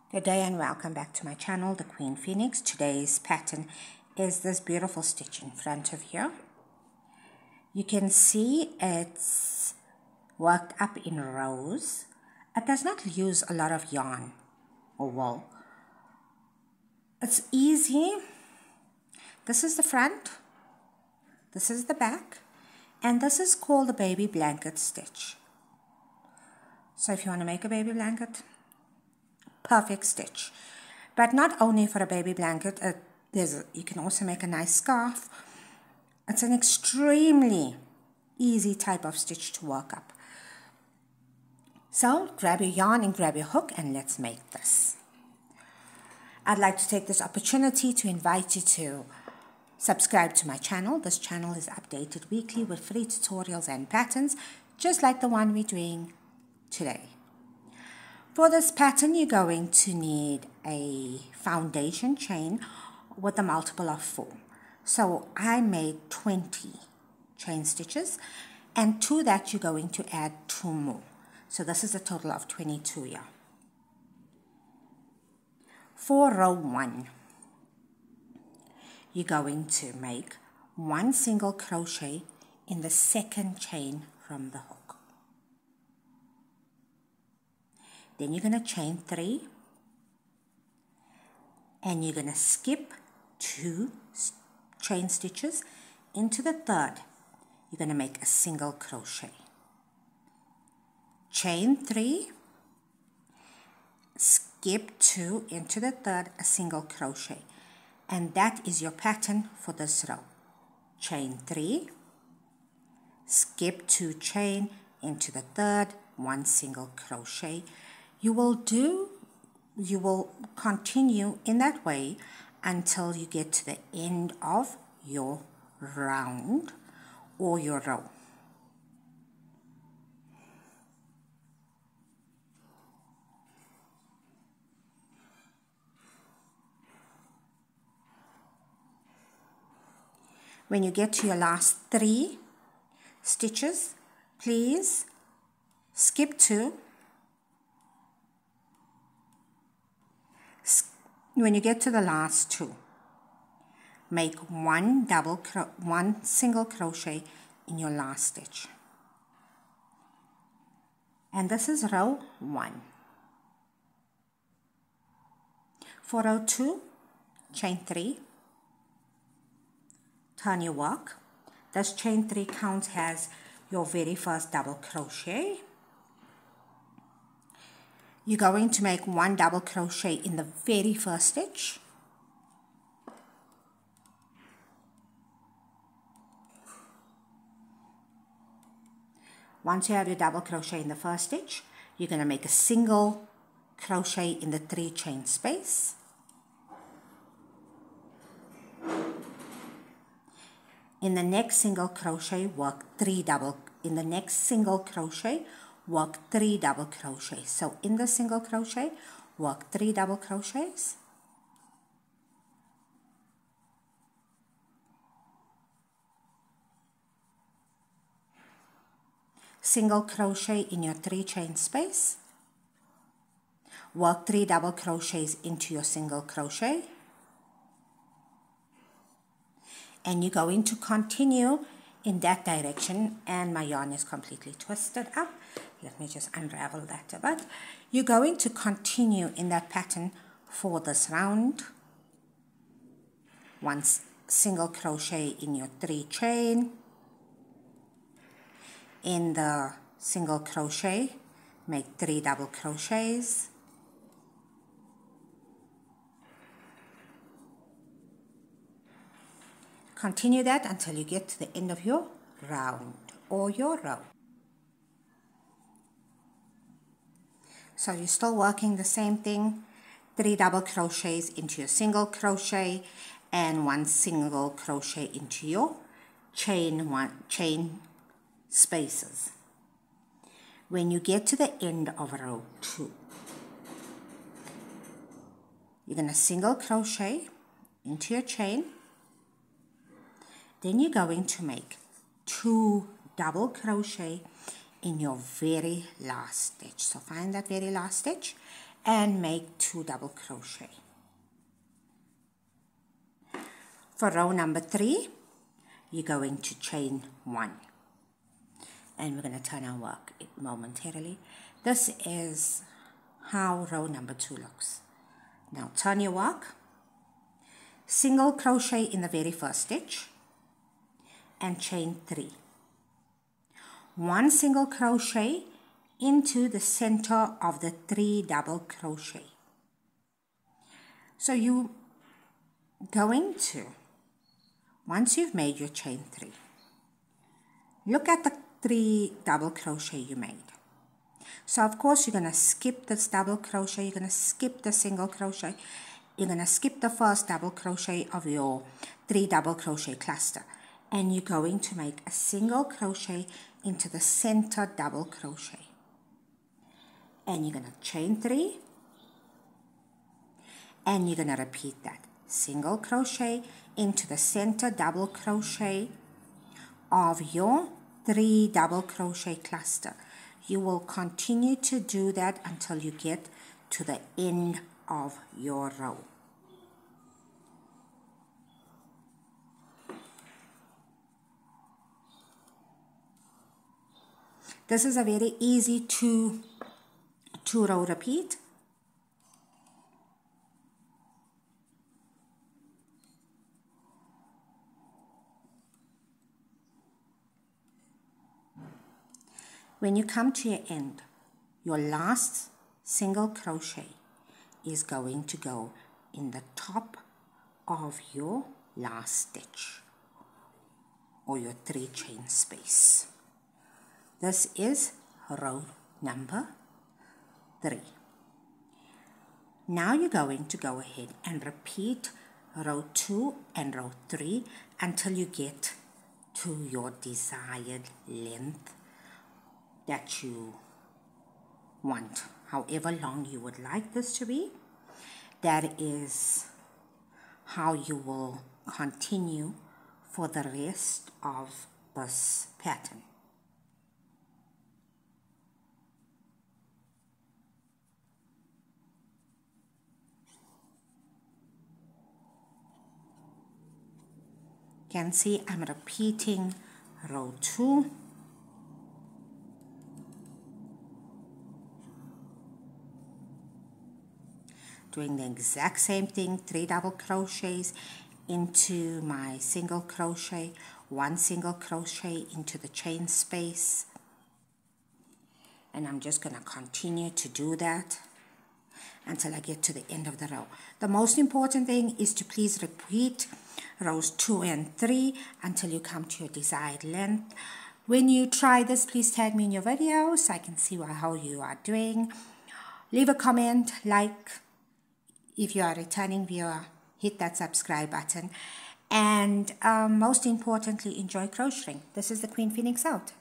Good day and welcome back to my channel, The Queen Phoenix. Today's pattern is this beautiful stitch in front of you. You can see it's worked up in rows. It does not use a lot of yarn or wool. It's easy. This is the front, this is the back, and this is called the baby blanket stitch. So if you want to make a baby blanket, perfect stitch. But not only for a baby blanket, you can also make a nice scarf. It's an extremely easy type of stitch to work up. So grab your yarn and grab your hook and let's make this. I'd like to take this opportunity to invite you to subscribe to my channel. This channel is updated weekly with free tutorials and patterns, just like the one we're doing today. For this pattern, you're going to need a foundation chain with a multiple of 4. So I made 20 chain stitches, and to that you're going to add 2 more. So this is a total of 22 here. For row 1, you're going to make 1 single crochet in the second chain from the hook. Then you're going to chain 3 and you're going to skip 2 chain stitches into the third. You're going to make a single crochet. Chain 3, skip 2 into the third, a single crochet. And that is your pattern for this row. Chain 3, skip 2 chain into the third, 1 single crochet. You will continue in that way until you get to the end of your round or your row. When you get to your last 3 stitches, please skip 2. When you get to the last 2, make 1 single crochet in your last stitch. And this is row 1. For row 2, chain 3, turn your work. This chain 3 counts as your very first double crochet. You're going to make 1 double crochet in the very first stitch. Once you have your double crochet in the first stitch, you're going to make a single crochet in the 3 chain space. In the next single crochet, work 3 double. In the next single crochet, work 3 double crochets. So in the single crochet, work 3 double crochets. Single crochet in your 3 chain space. Work 3 double crochets into your single crochet. And you're going to continue in that direction, and my yarn is completely twisted up. Let me just unravel that a bit. You're going to continue in that pattern for this round. 1 single crochet in your 3 chain. In the single crochet, make 3 double crochets. Continue that until you get to the end of your round or your row. So you're still working the same thing, 3 double crochets into your single crochet and 1 single crochet into your chain spaces. When you get to the end of row 2, you're going to single crochet into your chain. Then you're going to make 2 double crochet in your very last stitch. So find that very last stitch and make 2 double crochet. For row number 3, you're going to chain 1. And we're going to turn our work momentarily. This is how row number 2 looks. Now turn your work, single crochet in the very first stitch, and chain 3. 1 single crochet into the center of the 3 double crochet. So you going to, once you've made your chain 3, look at the 3 double crochet you made. So of course you're going to skip this double crochet, you're going to skip the single crochet, you're going to skip the first double crochet of your 3 double crochet cluster, and you're going to make a single crochet into the center double crochet. And you're going to chain 3, and you're going to repeat that. Single crochet into the center double crochet of your 3 double crochet cluster. You will continue to do that until you get to the end of your row. This is a very easy two row repeat. When you come to your end, your last single crochet is going to go in the top of your last stitch or your 3 chain space. This is row number 3. Now you're going to go ahead and repeat row 2 and row 3 until you get to your desired length that you want, however long you would like this to be. That is how you will continue for the rest of this pattern. You can see I'm repeating row 2, doing the exact same thing, 3 double crochets into my single crochet, 1 single crochet into the chain space, and I'm just going to continue to do that until I get to the end of the row. The most important thing is to please repeat rows 2 and 3 until you come to your desired length. When you try this, please tag me in your video so I can see how you are doing. Leave a comment, like. If you are a returning viewer, hit that subscribe button. And most importantly, enjoy crocheting. This is the Queen Phoenix out.